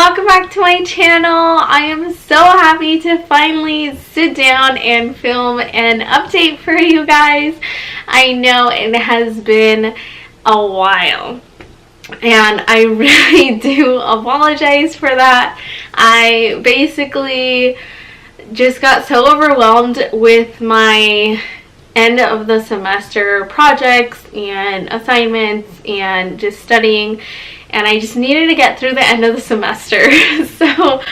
welcome back to my channel. I am so happy to finally sit down and film an update for you guys. I know it has been a while and I really do apologize for that. I basically just got so overwhelmed with my end of the semester projects and assignments and just studying, and I just needed to get through the end of the semester. So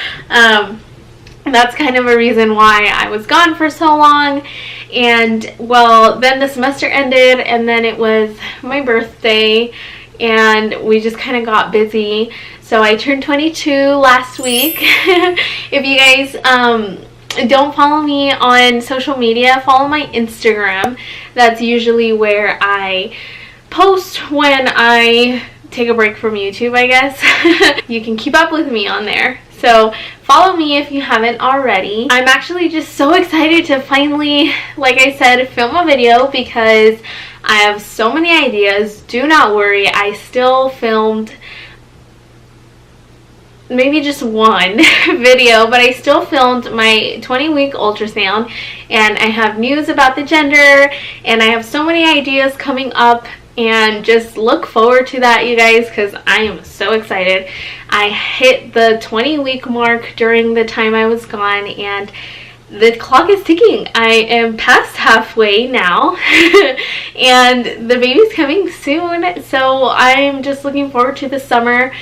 that's kind of a reason why I was gone for so long. And well, then the semester ended and then it was my birthday and we just kind of got busy. So I turned 22 last week. If you guys don't follow me on social media, follow my Instagram. That's usually where I post when I take a break from YouTube, I guess. You can keep up with me on there. So follow me if you haven't already. I'm actually just so excited to finally, like I said, film a video because I have so many ideas. Do not worry, I still filmed maybe just one video, but I still filmed my 20-week ultrasound, and I have news about the gender, and I have so many ideas coming up, and just look forward to that, you guys, because I am so excited. I hit the 20-week mark during the time I was gone, and the clock is ticking. I am past halfway now and the baby's coming soon, so I'm just looking forward to the summer.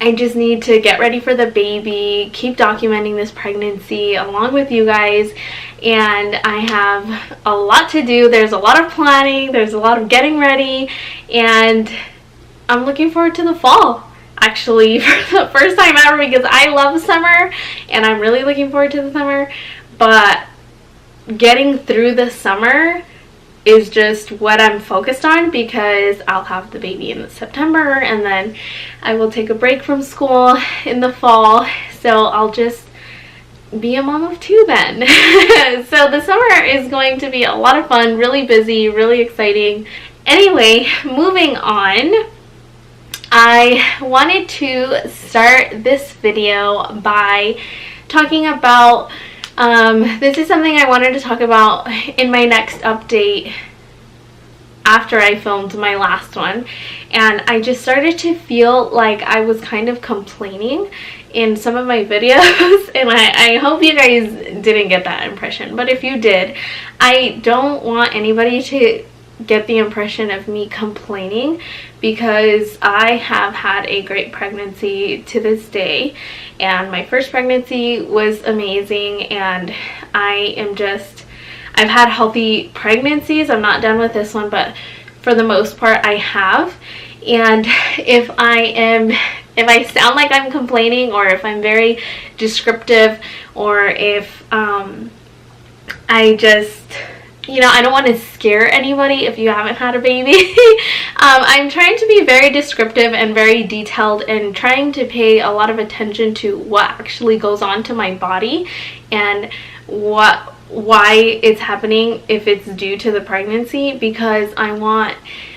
I just need to get ready for the baby, keep documenting this pregnancy along with you guys, and I have a lot to do. There's a lot of planning, there's a lot of getting ready, and I'm looking forward to the fall, actually, for the first time ever, because I love summer and I'm really looking forward to the summer, but getting through the summer is just what I'm focused on, because I'll have the baby in September and then I will take a break from school in the fall, so I'll just be a mom of two then. So the summer is going to be a lot of fun, really busy, really exciting. Anyway, moving on, I wanted to start this video by talking about this is something I wanted to talk about in my next update after I filmed my last one, and I just started to feel like I was kind of complaining in some of my videos, and I hope you guys didn't get that impression, but if you did, I don't want anybody to get the impression of me complaining, because I have had a great pregnancy to this day, and my first pregnancy was amazing, and I've had healthy pregnancies. I'm not done with this one, but for the most part I have. And if I sound like I'm complaining, or if I'm very descriptive, or if I just, you know, I don't want to scare anybody if you haven't had a baby. I'm trying to be very descriptive and very detailed, and trying to pay a lot of attention to what actually goes on to my body and why it's happening, if it's due to the pregnancy, because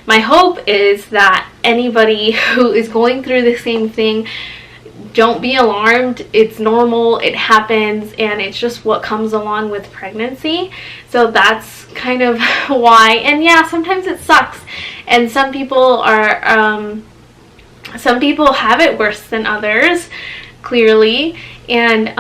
my hope is that anybody who is going through the same thing, don't be alarmed. It's normal, it happens, and it's just what comes along with pregnancy. So that's kind of why. And yeah, sometimes it sucks, and some people have it worse than others, clearly, and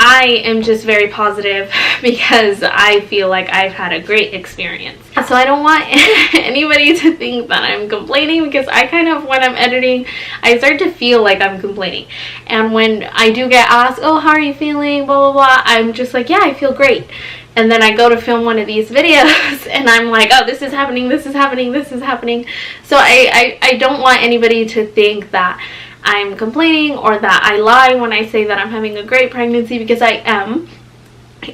I am just very positive because I feel like I've had a great experience. So I don't want anybody to think that I'm complaining, because I kind of, when I'm editing, I start to feel like I'm complaining. And when I do get asked, oh, how are you feeling, blah, blah, blah, I'm just like, yeah, I feel great. And then I go to film one of these videos and I'm like, oh, this is happening, this is happening, this is happening. So I don't want anybody to think that I'm complaining or that I lie when I say that I'm having a great pregnancy, because I am.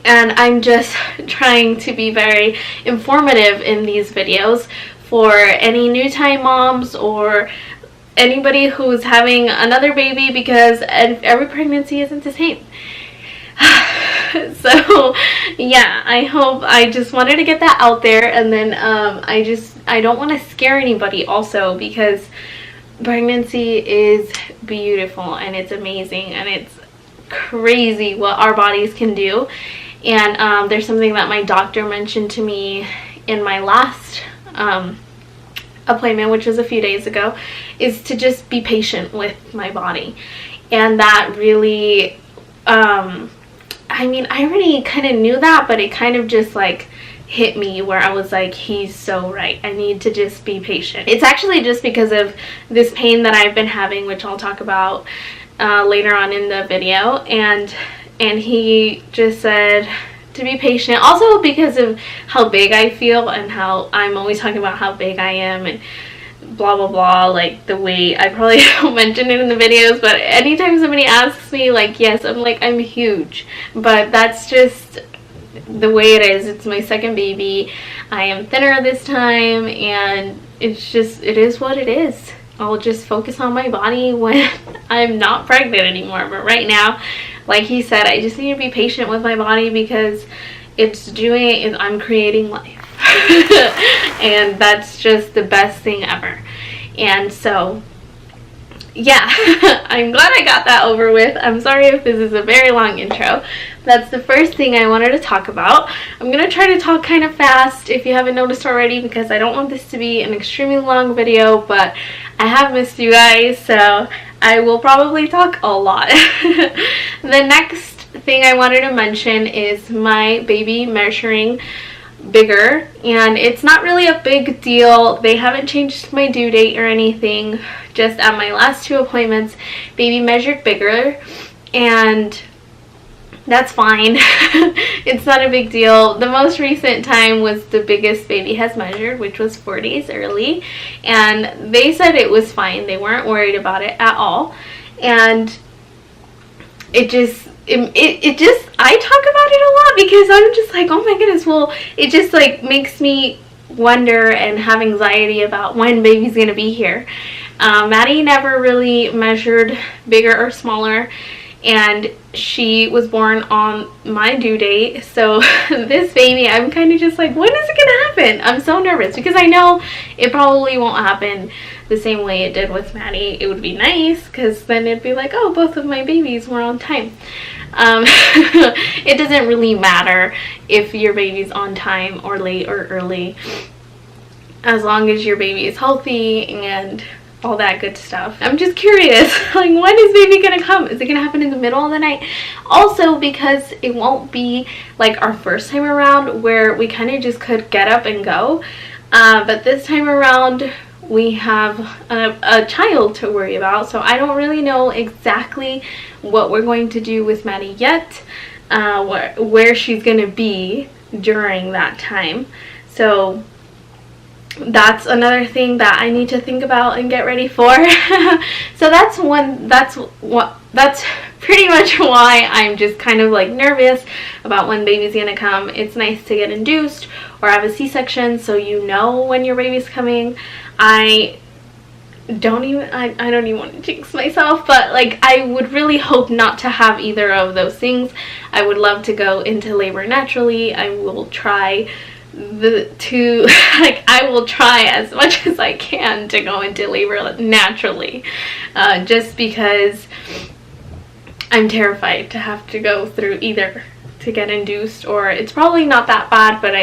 And I'm just trying to be very informative in these videos for any new time moms or anybody who's having another baby, because every pregnancy isn't the same. So yeah, I just wanted to get that out there. And then I don't want to scare anybody also, because pregnancy is beautiful and it's amazing and it's crazy what our bodies can do. And there's something that my doctor mentioned to me in my last appointment, which was a few days ago, is to just be patient with my body. And that really, I mean, I already kind of knew that, but it kind of just like hit me where I was like, he's so right. I need to just be patient. It's actually just because of this pain that I've been having, which I'll talk about later on in the video. And he just said to be patient, also because of how big I feel and how I'm always talking about how big I am and blah blah blah, like the weight. I probably don't mention it in the videos, but anytime somebody asks me, like, yes, I'm like, I'm huge, but that's just the way it is. It's my second baby. I am thinner this time, and it's just, it is what it is. I'll just focus on my body when I'm not pregnant anymore. But right now, like he said, I just need to be patient with my body because I'm creating life. And that's just the best thing ever. And so, yeah, I'm glad I got that over with. I'm sorry if this is a very long intro. That's the first thing I wanted to talk about. I'm going to try to talk kind of fast if you haven't noticed already, because I don't want this to be an extremely long video, but I have missed you guys, so I will probably talk a lot. The next thing I wanted to mention is my baby measuring bigger, and it's not really a big deal. They haven't changed my due date or anything. Just at my last 2 appointments, baby measured bigger, and that's fine. It's not a big deal. The most recent time was the biggest baby has measured, which was 4 days early, and they said it was fine. They weren't worried about it at all. And it just I talk about it a lot because I'm just like, oh my goodness, well, it just like makes me wonder and have anxiety about when baby's gonna be here. Maddie never really measured bigger or smaller, and she was born on my due date. So this baby, I'm kind of just like, when is it gonna happen? I'm so nervous because I know it probably won't happen the same way it did with Maddie. It would be nice because then it'd be like, oh, both of my babies were on time. It doesn't really matter if your baby's on time or late or early, as long as your baby is healthy and all that good stuff. I'm just curious, like, when is baby gonna come? Is it gonna happen in the middle of the night? Also, because it won't be like our first time around where we kind of just could get up and go, but this time around we have a child to worry about, so I don't really know exactly what we're going to do with Maddie yet, where she's gonna be during that time. So that's another thing that I need to think about and get ready for. So that's pretty much why I'm just kind of like nervous about when baby's gonna come. It's nice to get induced or have a C-section so you know when your baby's coming. I don't even want to jinx myself, but like, I would really hope not to have either of those things. I would love to go into labor naturally. I will try I will try as much as I can to go into labor naturally, just because I'm terrified to have to go through either to get induced, or it's probably not that bad, but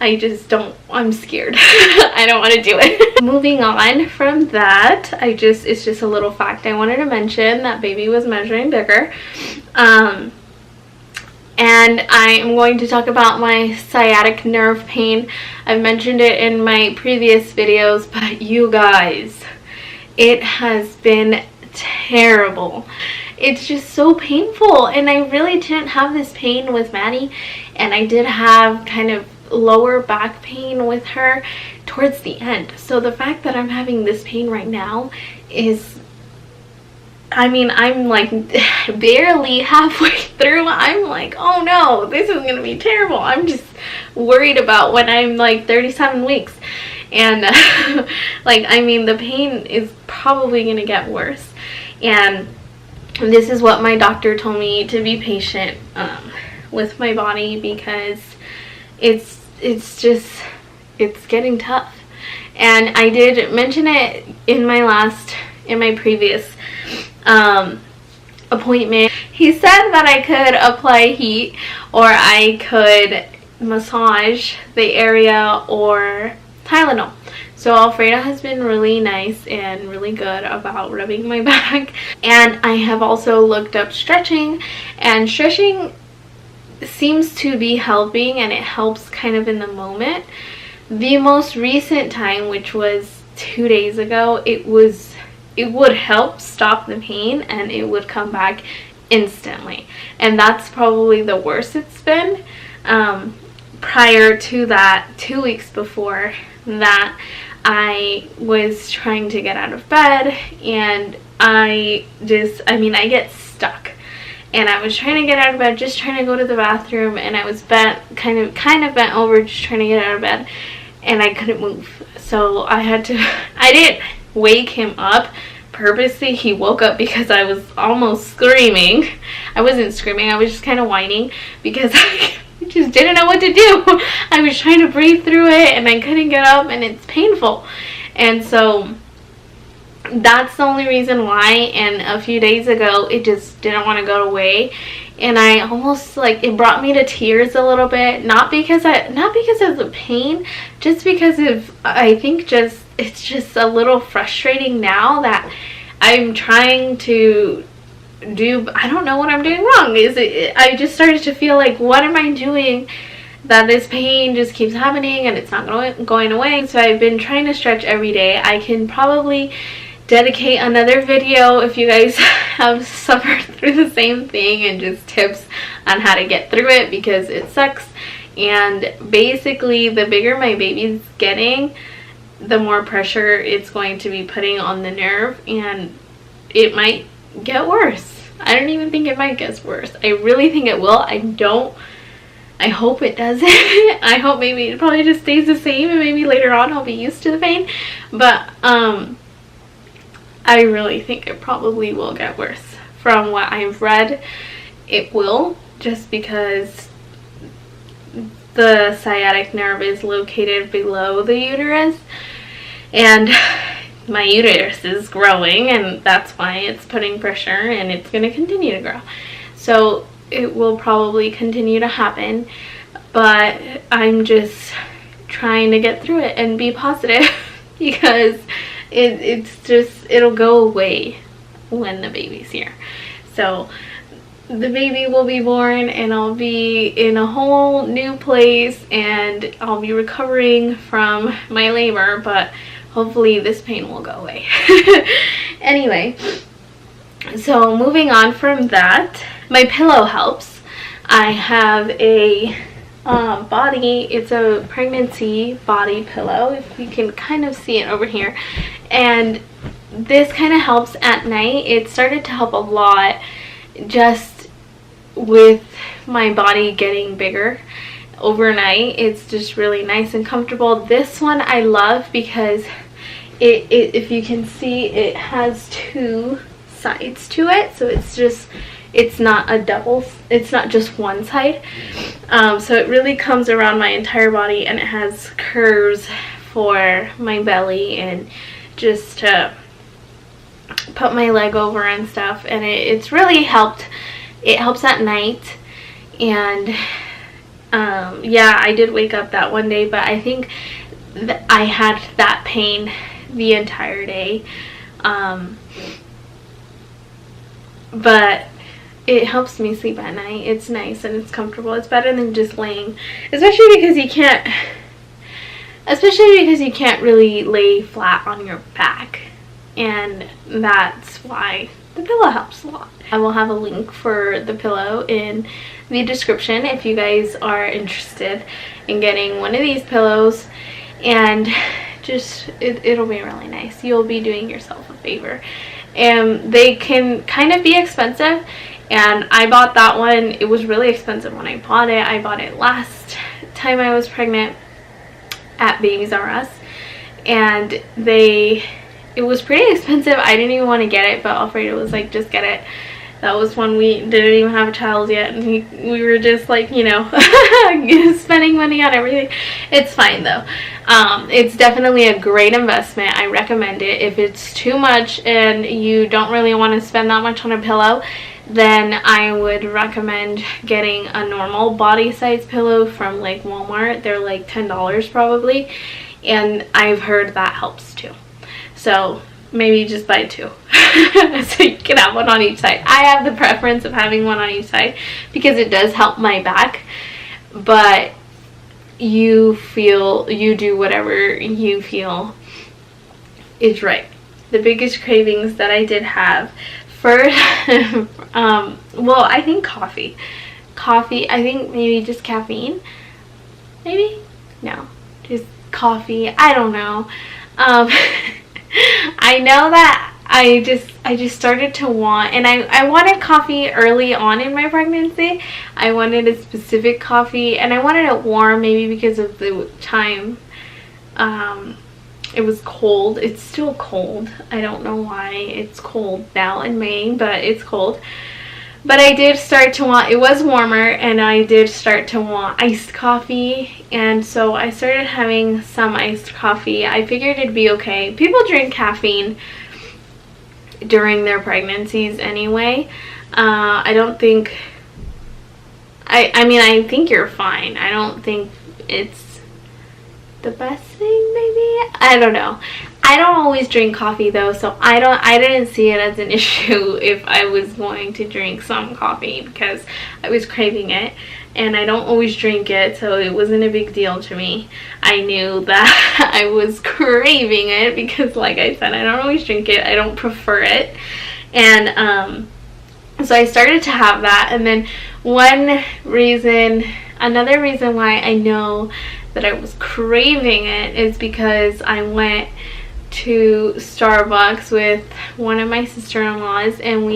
I just don't, I'm scared. I don't want to do it. Moving on from that, it's just a little fact I wanted to mention, that baby was measuring bigger. And I am going to talk about my sciatic nerve pain. I've mentioned it in my previous videos, but you guys, it has been terrible. It's just so painful, and I really didn't have this pain with Maddie, and I did have kind of lower back pain with her towards the end. So the fact that I'm having this pain right now is, I mean, I'm like barely halfway through. I'm like, oh no, this is gonna be terrible. I'm just worried about when I'm like 37 weeks. And like, I mean, the pain is probably gonna get worse. And this is what my doctor told me, to be patient with my body, because it's getting tough. And I did mention it in my previous appointment. He said that I could apply heat, or I could massage the area, or Tylenol. So Alfredo has been really nice and really good about rubbing my back. And I have also looked up stretching, and stretching seems to be helping, and it helps kind of in the moment. The most recent time, which was 2 days ago, it would help stop the pain, and it would come back instantly. And that's probably the worst it's been. Prior to that, 2 weeks before that, I was trying to get out of bed, and I get stuck. And I was trying to get out of bed, just trying to go to the bathroom, and I was kind of bent over, just trying to get out of bed, and I couldn't move. So I didn't wake him up purposely. He woke up because I was almost screaming. I wasn't screaming, I was just kind of whining because I just didn't know what to do. I was trying to breathe through it, and I couldn't get up, and it's painful. And so that's the only reason why. And a few days ago, it just didn't want to go away, and I almost, like, it brought me to tears a little bit, not because of the pain, just because of, I think it's just a little frustrating now that I'm trying to do, I don't know what I'm doing wrong. I just started to feel like, what am I doing that this pain just keeps happening and it's not going away? So I've been trying to stretch every day. I can probably dedicate another video if you guys have suffered through the same thing, and just tips on how to get through it, because it sucks. And basically, the bigger my baby's getting, the more pressure it's going to be putting on the nerve, and it might get worse. I don't even think it might get worse. I really think it will. I hope it doesn't. I hope maybe it probably just stays the same, and maybe later on I'll be used to the pain. But I really think it probably will get worse. From what I've read, it will, just because the sciatic nerve is located below the uterus, and my uterus is growing, and that's why it's putting pressure, and it's going to continue to grow. So it will probably continue to happen, but I'm just trying to get through it and be positive because it'll go away when the baby's here. So the baby will be born, and I'll be in a whole new place, and I'll be recovering from my labor, but hopefully this pain will go away. Anyway, so moving on from that, my pillow helps. I have a it's a pregnancy body pillow, if you can kind of see it over here, and this kind of helps at night. It started to help a lot just with my body getting bigger overnight. It's just really nice and comfortable. This one I love because it if you can see, it has 2 sides to it, so it's not a double, it's not just one side. So it really comes around my entire body, and it has curves for my belly and just to put my leg over and stuff, and it's really helped. It helps at night. And yeah, I did wake up that one day, but I think that I had that pain the entire day. But it helps me sleep at night. It's nice and it's comfortable. It's better than just laying, especially because you can't really lay flat on your back, and that's why the pillow helps a lot. I will have a link for the pillow in the description if you guys are interested in getting one of these pillows, and just it'll be really nice. You'll be doing yourself a favor. And they can kind of be expensive, and I bought that one. It was really expensive when I bought it. I bought it last time I was pregnant at Babies R Us, and it was pretty expensive. I didn't even want to get it, but Alfredo was like, just get it. That was when we didn't even have a child yet, and we were just like, you know, spending money on everything. It's fine though. It's definitely a great investment. I recommend it. If it's too much and you don't really want to spend that much on a pillow, then I would recommend getting a normal body size pillow from like Walmart. They're like $10 probably, and I've heard that helps too. So maybe just buy two so you can have one on each side. I have the preference of having one on each side because it does help my back, but you do whatever you feel is right. The biggest cravings that I did have first, well, I think coffee, I think maybe just caffeine, maybe, no, just coffee, I don't know. I know that I just started to want, and I wanted coffee early on in my pregnancy. I wanted a specific coffee, and I wanted it warm, maybe because of the time. It was cold. It's still cold. I don't know why it's cold now in May, but it's cold. But I did start to want, it was warmer, and I did start to want iced coffee, and so I started having some iced coffee. I figured it'd be okay. People drink caffeine during their pregnancies anyway. I don't think, I mean, I think you're fine. I don't think it's the best thing, maybe? I don't know. I don't always drink coffee though, so I didn't see it as an issue if I was going to drink some coffee because I was craving it, and I don't always drink it, so it wasn't a big deal to me. I knew that I was craving it because, like I said, I don't always drink it. I don't prefer it. And so I started to have that, and then another reason why I know that I was craving it is because I went to Starbucks with one of my sister-in-laws, and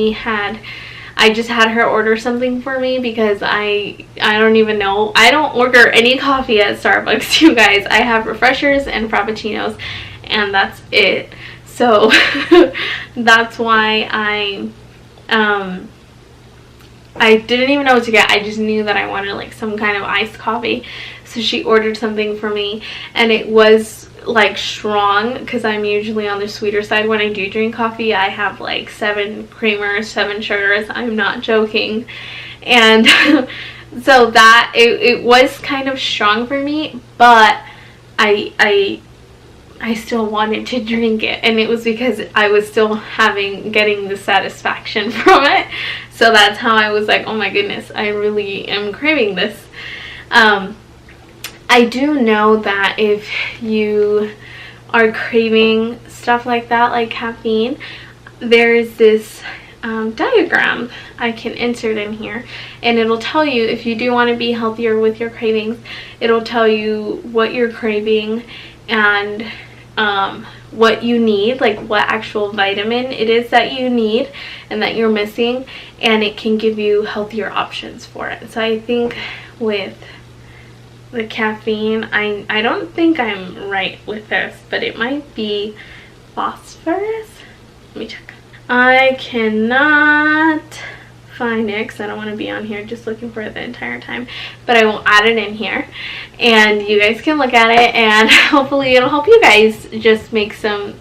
I just had her order something for me because I don't even know. I don't order any coffee at Starbucks, you guys. I have refreshers and frappuccinos, and that's it. So that's why I didn't even know what to get. I just knew that I wanted like some kind of iced coffee. So she ordered something for me, and it was like strong because I'm usually on the sweeter side when I do drink coffee. I have like 7 creamers, 7 sugars. I'm not joking. And so that it was kind of strong for me, but I still wanted to drink it, and it was because I was still getting the satisfaction from it. So that's how I was like, oh my goodness, I really am craving this. I do know that if you are craving stuff like that, like caffeine, there's this diagram I can insert in here, and it'll tell you, if you do want to be healthier with your cravings, it'll tell you what you're craving and what you need, like what actual vitamin it is that you need and that you're missing, and it can give you healthier options for it. So I think with the caffeine, I don't think I'm right with this, but it might be phosphorus. Let me check. I cannot find it because I don't want to be on here just looking for it the entire time, but I will add it in here and you guys can look at it, and hopefully it'll help you guys just make some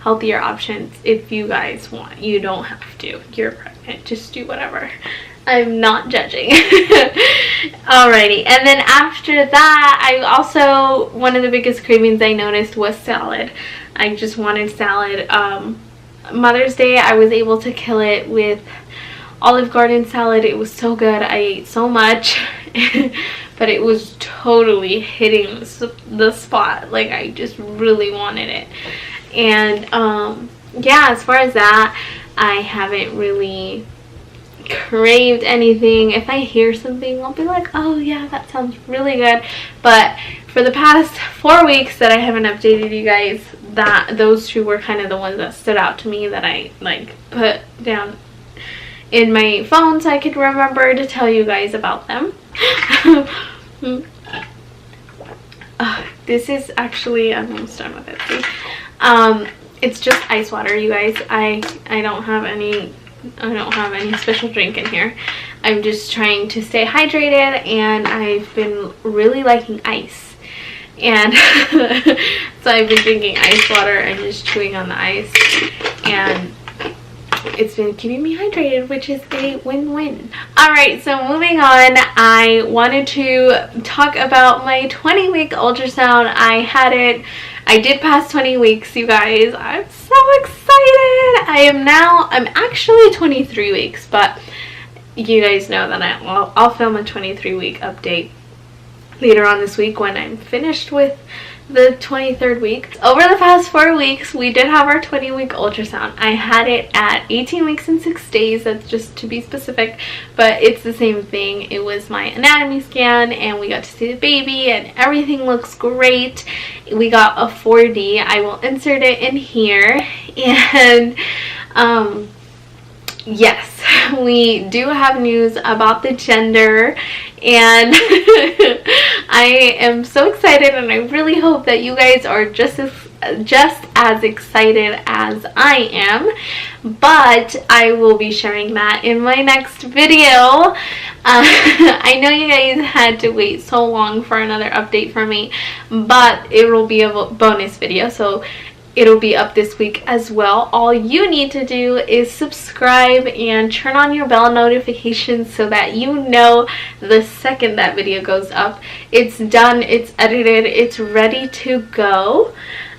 healthier options if you guys want. You don't have to. You're pregnant. Just do whatever. I'm not judging. Alrighty, and then after that, I also, one of the biggest cravings I noticed was salad. I just wanted salad. Mother's Day, I was able to kill it with Olive Garden salad. It was so good. I ate so much, but it was totally hitting the spot. Like, I just really wanted it. And yeah, as far as that, I haven't really craved anything. If I hear something, I'll be like, oh yeah, that sounds really good. But for the past 4 weeks that I haven't updated you guys, those two were kind of the ones that stood out to me, that I like put down in my phone so I could remember to tell you guys about them. This is actually, I'm almost done with it. See? It's just ice water, you guys. I don't have any I don't have any special drink in here. I'm just trying to stay hydrated, and I've been really liking ice. And so I've been drinking ice water and just chewing on the ice, and it's been keeping me hydrated, which is a win-win. Alright, so moving on, I wanted to talk about my 20-week ultrasound. I did pass 20 weeks, you guys. I'm so excited. I'm actually 23 weeks, but you guys know that I'll film a 23-week update later on this week when I'm finished with the 23rd week. Over the past 4 weeks, we did have our 20-week ultrasound. I had it at 18 weeks and 6 days, that's just to be specific, but it's the same thing. It was my anatomy scan, and we got to see the baby, and everything looks great. We got a 4D. I will insert it in here. And yes, we do have news about the gender, and I am so excited, and I really hope that you guys are just as excited as I am. But I will be sharing that in my next video. I know you guys had to wait so long for another update from me, but it will be a bonus video, so it'll be up this week as well. All you need to do is subscribe and turn on your bell notifications so that you know the second that video goes up. It's done, it's edited, it's ready to go.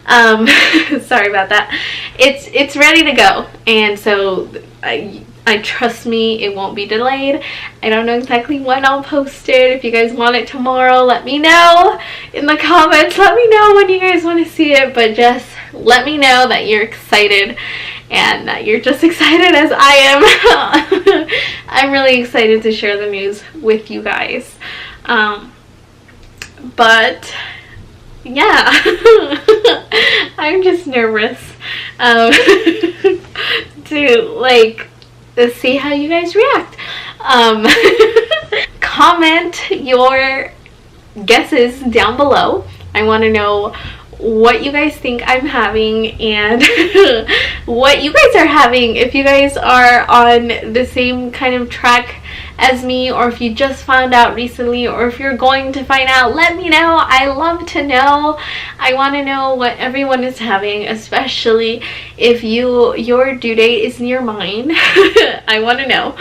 Sorry about that. It's ready to go, and so I trust me, it won't be delayed. I don't know exactly when I'll post it. If you guys want it tomorrow, let me know in the comments. Let me know when you guys want to see it, but just let me know that you're excited and that you're just excited as I am. I'm really excited to share the news with you guys. But yeah, I'm just nervous to see how you guys react. Comment your guesses down below. I want to know what you guys think I'm having, and what you guys are having, if you guys are on the same kind of track as me, or if you just found out recently, or if you're going to find out. Let me know. I love to know. I want to know what everyone is having, especially if your due date is near mine. I want to know.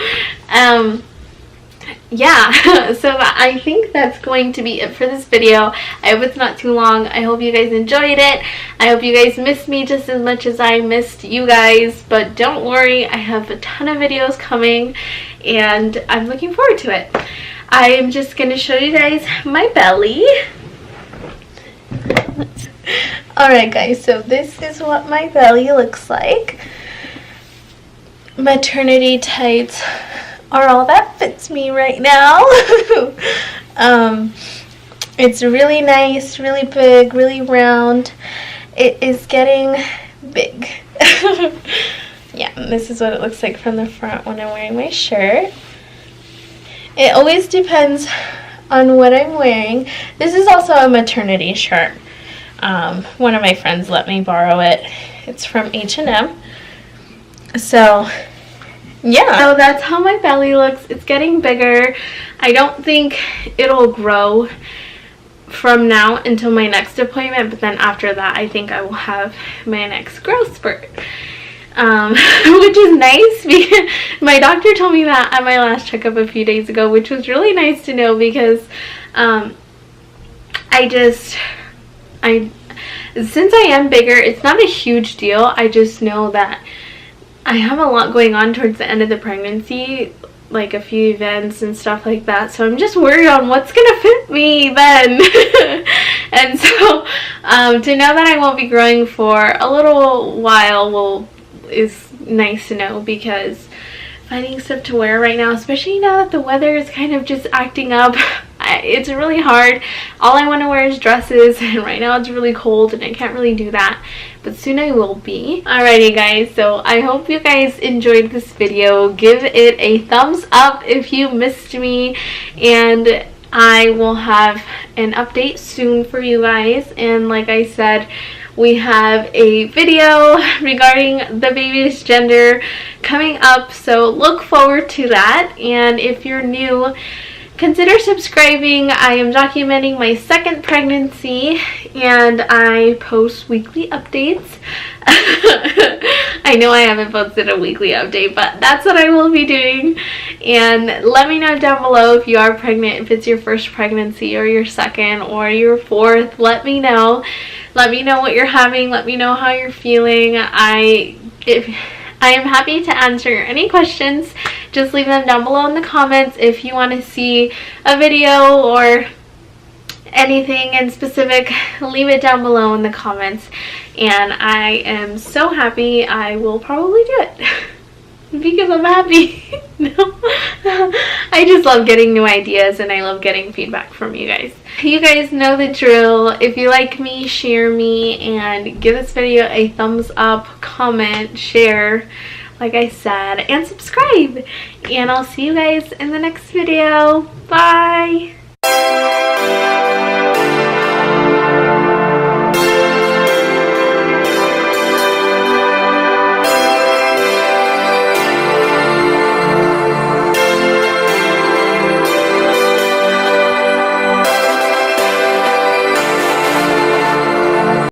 Yeah, so I think that's going to be it for this video. I hope it's not too long. I hope you guys enjoyed it. I hope you guys missed me just as much as I missed you guys, but don't worry, I have a ton of videos coming, and I'm looking forward to it. I'm just going to show you guys my belly. Alright guys, so this is what my belly looks like. Maternity tights are all that fits me right now. It's really nice, really big, really round. It is getting big. Yeah, and this is what it looks like from the front when I'm wearing my shirt. It always depends on what I'm wearing. This is also a maternity shirt. One of my friends let me borrow it. It's from H&M. So yeah, so that's how my belly looks. It's getting bigger. I don't think it'll grow from now until my next appointment, but then after that I think I will have my next growth spurt, which is nice because my doctor told me that at my last checkup a few days ago, which was really nice to know, because since I am bigger, it's not a huge deal. I just know that I have a lot going on towards the end of the pregnancy, like a few events and stuff like that, so I'm just worried on what's gonna fit me then. And so to know that I won't be growing for a little while is nice to know, because finding stuff to wear right now, especially now that the weather is kind of just acting up, it's really hard. All I want to wear is dresses, and right now it's really cold and I can't really do that, but soon I will be. Alrighty guys, so I hope you guys enjoyed this video. Give it a thumbs up if you missed me, and I will have an update soon for you guys. And like I said, we have a video regarding the baby's gender coming up, so look forward to that. And if you're new, consider subscribing. I am documenting my second pregnancy and I post weekly updates. I know I haven't posted a weekly update, but that's what I will be doing. And let me know down below if you are pregnant, if it's your first pregnancy or your second or your fourth. Let me know. Let me know what you're having. Let me know how you're feeling. I am happy to answer any questions. Just leave them down below in the comments. If you want to see a video or anything in specific, leave it down below in the comments. And I am so happy. I will probably do it because I'm happy. No, I just love getting new ideas and I love getting feedback from you guys. You guys know the drill. If you like me, share me and give this video a thumbs up, comment, share, like I said, and subscribe. And I'll see you guys in the next video. Bye!